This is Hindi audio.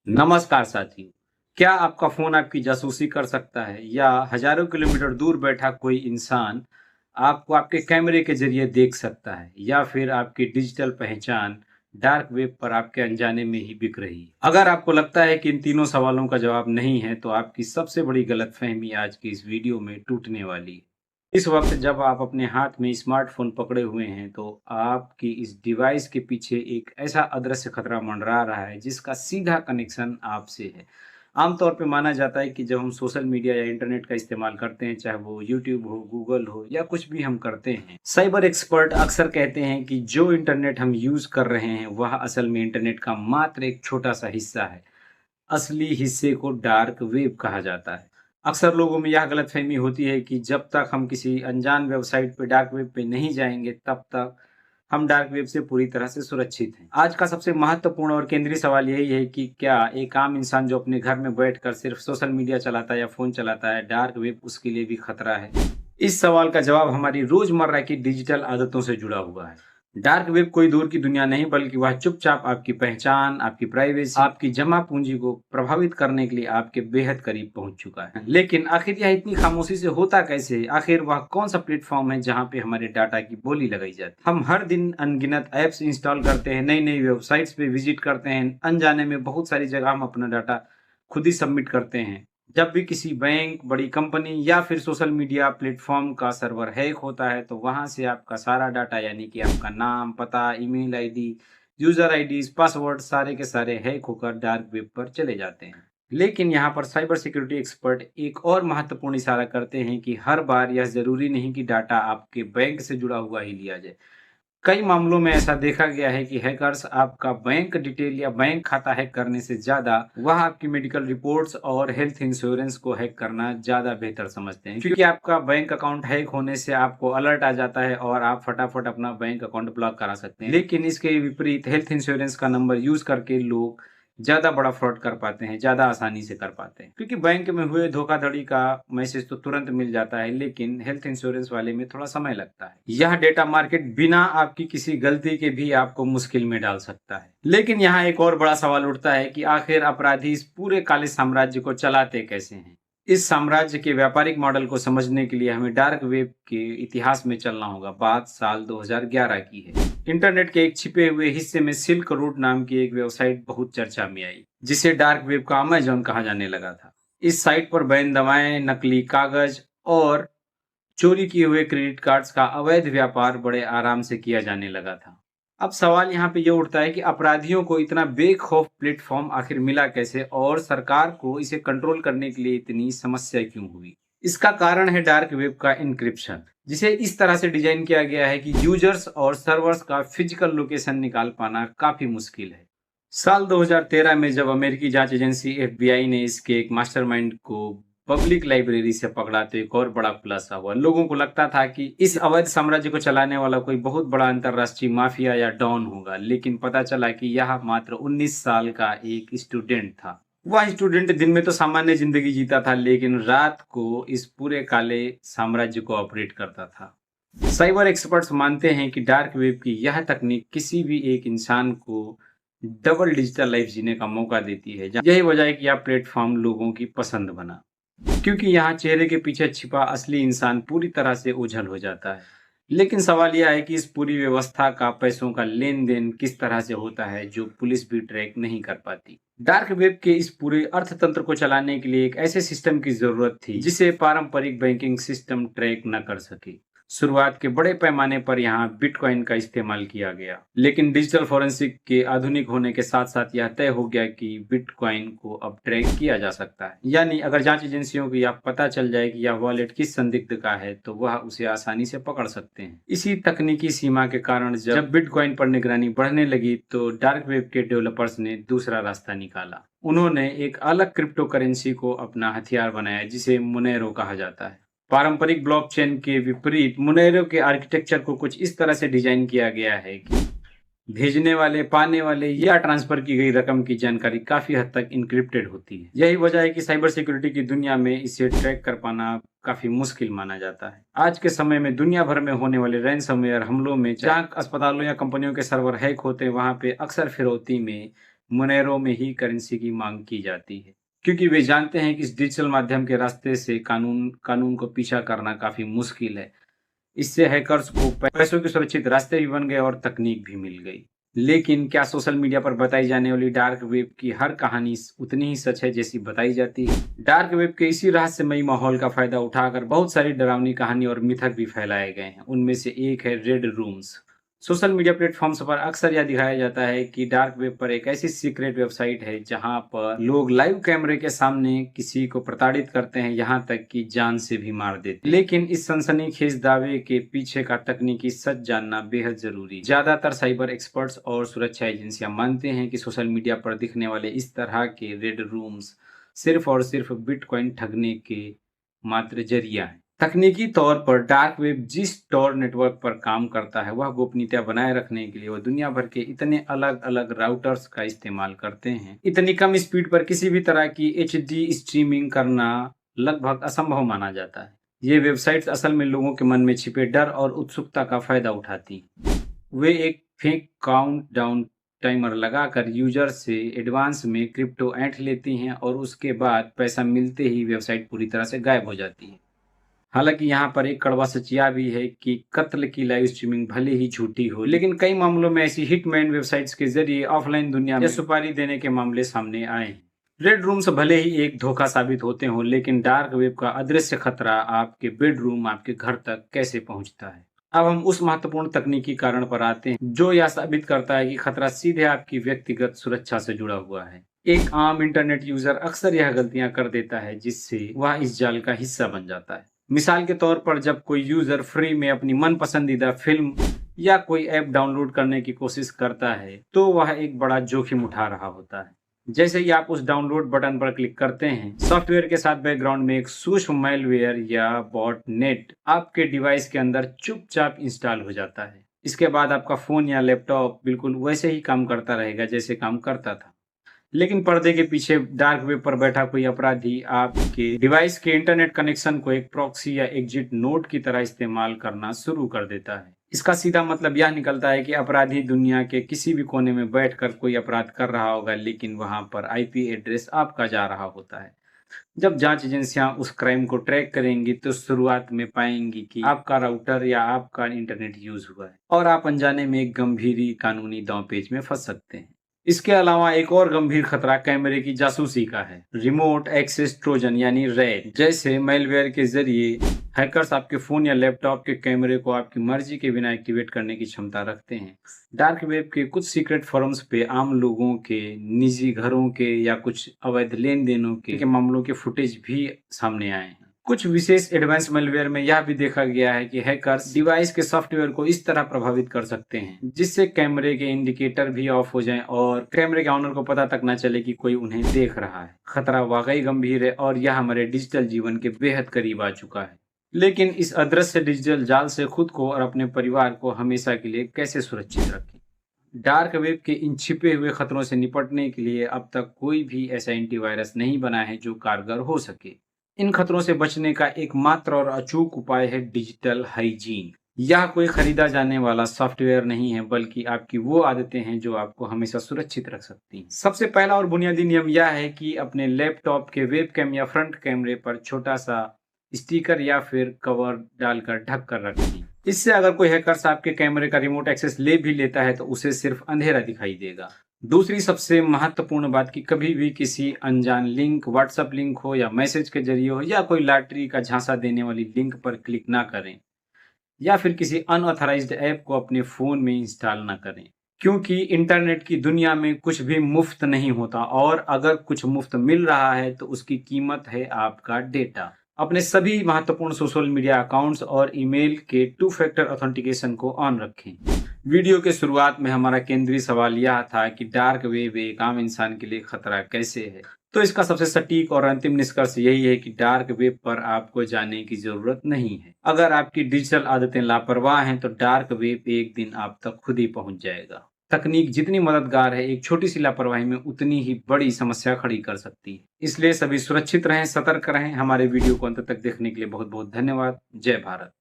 नमस्कार साथियों। क्या आपका फ़ोन आपकी जासूसी कर सकता है या हज़ारों किलोमीटर दूर बैठा कोई इंसान आपको आपके कैमरे के ज़रिए देख सकता है या फिर आपकी डिजिटल पहचान डार्क वेब पर आपके अनजाने में ही बिक रही है? अगर आपको लगता है कि इन तीनों सवालों का जवाब नहीं है, तो आपकी सबसे बड़ी गलतफ़हमी आज की इस वीडियो में टूटने वाली है। इस वक्त जब आप अपने हाथ में स्मार्टफ़ोन पकड़े हुए हैं, तो आपकी इस डिवाइस के पीछे एक ऐसा अदृश्य खतरा मंडरा रहा है, जिसका सीधा कनेक्शन आपसे है। आमतौर पे माना जाता है कि जब हम सोशल मीडिया या इंटरनेट का इस्तेमाल करते हैं, चाहे वो यूट्यूब हो, गूगल हो या कुछ भी हम करते हैं, साइबर एक्सपर्ट अक्सर कहते हैं कि जो इंटरनेट हम यूज़ कर रहे हैं, वह असल में इंटरनेट का मात्र एक छोटा-सा हिस्सा है। असली हिस्से को डार्क वेब कहा जाता है। अक्सर लोगों में यह गलतफ़हमी होती है कि जब तक हम किसी अनजान वेबसाइट पे डार्क वेब पे नहीं जाएँगे, तब तक हम डार्क वेब से पूरी तरह से सुरक्षित हैं। आज का सबसे महत्वपूर्ण और केंद्रीय सवाल यही है कि क्या एक आम इंसान जो अपने घर में बैठकर सिर्फ़ सोशल मीडिया चलाता है या फ़ोन चलाता है, डार्क वेब उसके लिए भी खतरा है? इस सवाल का जवाब हमारी रोज़मर्रा की डिजिटल आदतों से जुड़ा हुआ है। डार्क वेब कोई दूर की दुनिया नहीं, बल्कि वह चुपचाप आपकी पहचान, आपकी प्राइवेसी, आपकी जमा पूंजी को प्रभावित करने के लिए आपके बेहद करीब पहुंच चुका है। लेकिन आखिर यह इतनी खामोशी से होता कैसे है? आखिर वह कौन सा प्लेटफॉर्म है जहां पे हमारे डाटा की बोली लगाई जाती है? हम हर दिन अनगिनत ऐप्स इंस्टॉल करते हैं, नई नई वेबसाइट्स पे विजिट करते हैं, अनजाने में बहुत सारी जगह हम अपना डाटा खुद ही सबमिट करते हैं। जब भी किसी बैंक, बड़ी कंपनी या फिर सोशल मीडिया प्लेटफ़ॉर्म का सर्वर हैक होता है, तो वहाँ से आपका सारा डाटा यानी कि आपका नाम, पता, email ID, user IDs, password सारे के सारे हैक होकर डार्क वेब पर चले जाते हैं। लेकिन यहाँ पर साइबर सिक्योरिटी एक्सपर्ट एक और महत्वपूर्ण इशारा करते हैं कि हर बार यह ज़रूरी नहीं कि डाटा आपके बैंक से जुड़ा हुआ ही लिया जाए। कई मामलों में ऐसा देखा गया है कि हैकर्स आपका बैंक डिटेल या बैंक खाता हैक करने से ज़्यादा वह आपकी मेडिकल रिपोर्ट्स और हेल्थ इंश्योरेंस को हैक करना ज़्यादा बेहतर समझते हैं, क्योंकि आपका बैंक अकाउंट हैक होने से आपको अलर्ट आ जाता है और आप फटाफट अपना बैंक अकाउंट ब्लॉक करा सकते हैं। लेकिन इसके विपरीत हेल्थ इंश्योरेंस का नंबर यूज करके लोग ज़्यादा बड़ा फ्रॉड कर पाते हैं, ज़्यादा आसानी से कर पाते हैं, क्योंकि बैंक में हुए धोखाधड़ी का मैसेज तो तुरंत मिल जाता है, लेकिन हेल्थ इंश्योरेंस वाले में थोड़ा समय लगता है। यह डेटा मार्केट बिना आपकी किसी गलती के भी आपको मुश्किल में डाल सकता है। लेकिन यहाँ एक और बड़ा सवाल उठता है कि आखिर अपराधी इस पूरे काले साम्राज्य को चलाते कैसे हैं? इस साम्राज्य के व्यापारिक मॉडल को समझने के लिए हमें डार्क वेब के इतिहास में चलना होगा। बात साल 2011 की है। इंटरनेट के एक छिपे हुए हिस्से में सिल्क रूट नाम की एक वेबसाइट बहुत चर्चा में आई, जिसे डार्क वेब का अमेज़न कहा जाने लगा था। इस साइट पर बैन दवाएं, नकली कागज और चोरी किए हुए क्रेडिट कार्ड्स का अवैध व्यापार बड़े आराम से किया जाने लगा था। अब सवाल यहाँ पे ये उठता है कि अपराधियों को इतना बेखौफ प्लेटफॉर्म आखिर मिला कैसे और सरकार को इसे कंट्रोल करने के लिए इतनी समस्या क्यों हुई? इसका कारण है डार्क वेब का इंक्रिप्शन, जिसे इस तरह से डिजाइन किया गया है कि यूजर्स और सर्वर्स का फिजिकल लोकेशन निकाल पाना काफी मुश्किल है। साल 2013 में जब अमेरिकी जांच एजेंसी एफबीआई ने इसके एक मास्टरमाइंड को पब्लिक लाइब्रेरी से पकड़ा, तो एक और बड़ा खुलासा हुआ। लोगों को लगता था कि इस अवैध साम्राज्य को चलाने वाला कोई बहुत बड़ा अंतर्राष्ट्रीय माफिया या डॉन होगा, लेकिन पता चला कि यह मात्र 19 साल का एक स्टूडेंट था। वह स्टूडेंट दिन में तो सामान्य जिंदगी जीता था, लेकिन रात को इस पूरे काले साम्राज्य को ऑपरेट करता था। साइबर एक्सपर्ट्स मानते हैं कि डार्क वेब की यह तकनीक किसी भी एक इंसान को डबल डिजिटल लाइफ जीने का मौका देती है। यही वजह है कि यह प्लेटफॉर्म लोगों की पसंद बना, क्योंकि यहाँ चेहरे के पीछे छिपा असली इंसान पूरी तरह से ओझल हो जाता है। लेकिन सवाल यह है कि इस पूरी व्यवस्था का पैसों का लेन देन किस तरह से होता है, जो पुलिस भी ट्रैक नहीं कर पाती। डार्क वेब के इस पूरे अर्थतंत्र को चलाने के लिए एक ऐसे सिस्टम की जरूरत थी जिसे पारंपरिक बैंकिंग सिस्टम ट्रैक न कर सके। शुरुआत के बड़े पैमाने पर यहाँ बिटकॉइन का इस्तेमाल किया गया, लेकिन डिजिटल फोरेंसिक के आधुनिक होने के साथ साथ यह तय हो गया कि बिटकॉइन को अब ट्रैक किया जा सकता है। यानी अगर जांच एजेंसियों को यह पता चल जाए कि यह वॉलेट किस संदिग्ध का है, तो वह उसे आसानी से पकड़ सकते हैं। इसी तकनीकी सीमा के कारण जब बिटकॉइन पर निगरानी बढ़ने लगी, तो डार्क वेब के डेवलपर्स ने दूसरा रास्ता निकाला। उन्होंने एक अलग क्रिप्टो करेंसी को अपना हथियार बनाया, जिसे मोनेरो कहा जाता है। पारंपरिक ब्लॉकचेन के विपरीत मोनेरो के आर्किटेक्चर को कुछ इस तरह से डिजाइन किया गया है कि भेजने वाले, पाने वाले या ट्रांसफर की गई रकम की जानकारी काफी हद तक इनक्रिप्टेड होती है। यही वजह है कि साइबर सिक्योरिटी की दुनिया में इसे ट्रैक कर पाना काफी मुश्किल माना जाता है। आज के समय में दुनिया भर में होने वाले रैनसमवेयर हमलों में जहाँ अस्पतालों या कंपनियों के सर्वर हैक होते हैं, वहां पे अक्सर फिरौती में मुनेरों में ही करेंसी की मांग की जाती है, क्योंकि वे जानते हैं कि इस डिजिटल माध्यम के रास्ते से कानून को पीछा करना काफी मुश्किल है। इससे हैकर्स को पैसों के सुरक्षित रास्ते भी बन गए और तकनीक भी मिल गई। लेकिन क्या सोशल मीडिया पर बताई जाने वाली डार्क वेब की हर कहानी उतनी ही सच है जैसी बताई जाती है? डार्क वेब के इसी रहस्यमयी माहौल का फायदा उठाकर बहुत सारी डरावनी कहानी और मिथक भी फैलाए गए हैं। उनमें से एक है red rooms. Social media platforms पर अक्सर यह दिखाया जाता है कि डार्क वेब पर एक ऐसी सीक्रेट वेबसाइट है जहां पर लोग लाइव कैमरे के सामने किसी को प्रताड़ित करते हैं, यहां तक कि जान से भी मार देते हैं। लेकिन इस सनसनीखेज दावे के पीछे का तकनीकी सच जानना बेहद जरूरी है। ज्यादातर साइबर एक्सपर्ट्स और सुरक्षा एजेंसियां मानते हैं कि सोशल मीडिया पर दिखने वाले इस तरह के रेड रूम्स सिर्फ और सिर्फ बिटकॉइन ठगने के मात्र जरिया है। तकनीकी तौर पर डार्क वेब जिस टॉर नेटवर्क पर काम करता है वह गोपनीयता बनाए रखने के लिए वो दुनिया भर के इतने अलग अलग राउटर्स का इस्तेमाल करते हैं। इतनी कम स्पीड पर किसी भी तरह की HD स्ट्रीमिंग करना लगभग असंभव माना जाता है। ये वेबसाइट्स असल में लोगों के मन में छिपे डर और उत्सुकता का फायदा उठाती हैं। वे एक फेक काउंट डाउन टाइमर लगाकर यूजर से एडवांस में क्रिप्टो ऐंठ लेती हैं और उसके बाद पैसा मिलते ही वेबसाइट पूरी तरह से गायब हो जाती है। हालांकि यहाँ पर एक कड़वा सच यह भी है कि कत्ल की लाइव स्ट्रीमिंग भले ही झूठी हो, लेकिन कई मामलों में ऐसी हिटमैन वेबसाइट्स के जरिए ऑफलाइन दुनिया में सुपारी देने के मामले सामने आए हैं। रेड रूम्स भले ही एक धोखा साबित होते हों, लेकिन डार्क वेब का अदृश्य खतरा आपके बेडरूम, आपके घर तक कैसे पहुंचता है। अब हम उस महत्वपूर्ण तकनीकी कारण पर आते हैं जो यह साबित करता है कि खतरा सीधे आपकी व्यक्तिगत सुरक्षा से जुड़ा हुआ है। एक आम इंटरनेट यूजर अक्सर यह गलतियां कर देता है जिससे वह इस जाल का हिस्सा बन जाता है। मिसाल के तौर पर जब कोई यूजर फ्री में अपनी मन पसंदीदा फिल्म या कोई ऐप डाउनलोड करने की कोशिश करता है तो वह एक बड़ा जोखिम उठा रहा होता है। जैसे ही आप उस डाउनलोड बटन पर क्लिक करते हैं, सॉफ्टवेयर के साथ बैकग्राउंड में एक सूक्ष्म मैलवेयर या बॉटनेट आपके डिवाइस के अंदर चुपचाप इंस्टॉल हो जाता है। इसके बाद आपका फोन या लैपटॉप बिल्कुल वैसे ही काम करता रहेगा जैसे काम करता था। लेकिन पर्दे के पीछे डार्क वेब पर बैठा कोई अपराधी आपके डिवाइस के इंटरनेट कनेक्शन को एक प्रॉक्सी या एग्जिट नोड की तरह इस्तेमाल करना शुरू कर देता है। इसका सीधा मतलब यह निकलता है कि अपराधी दुनिया के किसी भी कोने में बैठकर कोई अपराध कर रहा होगा, लेकिन वहां पर IP एड्रेस आपका जा रहा होता है। जब जांच एजेंसियां उस क्राइम को ट्रैक करेंगी तो शुरुआत में पाएंगी कि आपका राउटर या आपका इंटरनेट यूज हुआ है और आप अनजाने में एक गंभीर कानूनी दांवपेच में फंस सकते हैं। इसके अलावा एक और गंभीर खतरा कैमरे की जासूसी का है। रिमोट एक्सेस ट्रोजन यानी रैट जैसे मैलवेयर के जरिए हैकर्स आपके फोन या लैपटॉप के कैमरे को आपकी मर्जी के बिना एक्टिवेट करने की क्षमता रखते हैं। डार्क वेब के कुछ सीक्रेट फोरम्स पे आम लोगों के निजी घरों के या कुछ अवैध लेन देनों के मामलों के फुटेज भी सामने आए हैं। कुछ विशेष एडवांस मैलवेयर में यह भी देखा गया है कि हैकर्स डिवाइस के सॉफ्टवेयर को इस तरह प्रभावित कर सकते हैं जिससे कैमरे के इंडिकेटर भी ऑफ हो जाएं और कैमरे के ऑनर को पता तक न चले कि कोई उन्हें देख रहा है। खतरा वाकई गंभीर है और यह हमारे डिजिटल जीवन के बेहद करीब आ चुका है। लेकिन इस अदृश्य डिजिटल जाल से खुद को और अपने परिवार को हमेशा के लिए कैसे सुरक्षित रखें? डार्क वेब के इन छिपे हुए खतरों से निपटने के लिए अब तक कोई भी ऐसा एंटीवायरस नहीं बना है जो कारगर हो सके। इन खतरों से बचने का एकमात्र और अचूक उपाय है डिजिटल हाइजीन। यह कोई खरीदा जाने वाला सॉफ्टवेयर नहीं है, बल्कि आपकी वो आदतें हैं जो आपको हमेशा सुरक्षित रख सकती हैं। सबसे पहला और बुनियादी नियम यह है कि अपने लैपटॉप के वेबकैम या फ्रंट कैमरे पर छोटा सा स्टिकर या फिर कवर डालकर ढक कर रखें। इससे अगर कोई हैकर्स आपके कैमरे का रिमोट एक्सेस ले भी लेता है तो उसे सिर्फ अंधेरा दिखाई देगा। दूसरी सबसे महत्वपूर्ण बात कि कभी भी किसी अनजान लिंक, व्हाट्सएप लिंक हो या मैसेज के जरिए हो या कोई लॉटरी का झांसा देने वाली लिंक पर क्लिक ना करें या फिर किसी अनऑथराइज्ड ऐप को अपने फोन में इंस्टॉल ना करें, क्योंकि इंटरनेट की दुनिया में कुछ भी मुफ्त नहीं होता और अगर कुछ मुफ्त मिल रहा है तो उसकी कीमत है आपका डेटा। अपने सभी महत्वपूर्ण सोशल मीडिया अकाउंट्स और ईमेल के 2 फैक्टर ऑथेंटिकेशन को ऑन रखें। वीडियो के शुरुआत में हमारा केंद्रीय सवाल यह था कि डार्क वेब एक आम इंसान के लिए खतरा कैसे है। तो इसका सबसे सटीक और अंतिम निष्कर्ष यही है कि डार्क वेब पर आपको जाने की जरूरत नहीं है। अगर आपकी डिजिटल आदतें लापरवाह हैं तो डार्क वेब एक दिन आप तक खुद ही पहुंच जाएगा। तकनीक जितनी मददगार है, एक छोटी सी लापरवाही में उतनी ही बड़ी समस्या खड़ी कर सकती है। इसलिए सभी सुरक्षित रहें, सतर्क रहें। हमारे वीडियो को अंत तक देखने के लिए बहुत बहुत धन्यवाद। जय भारत।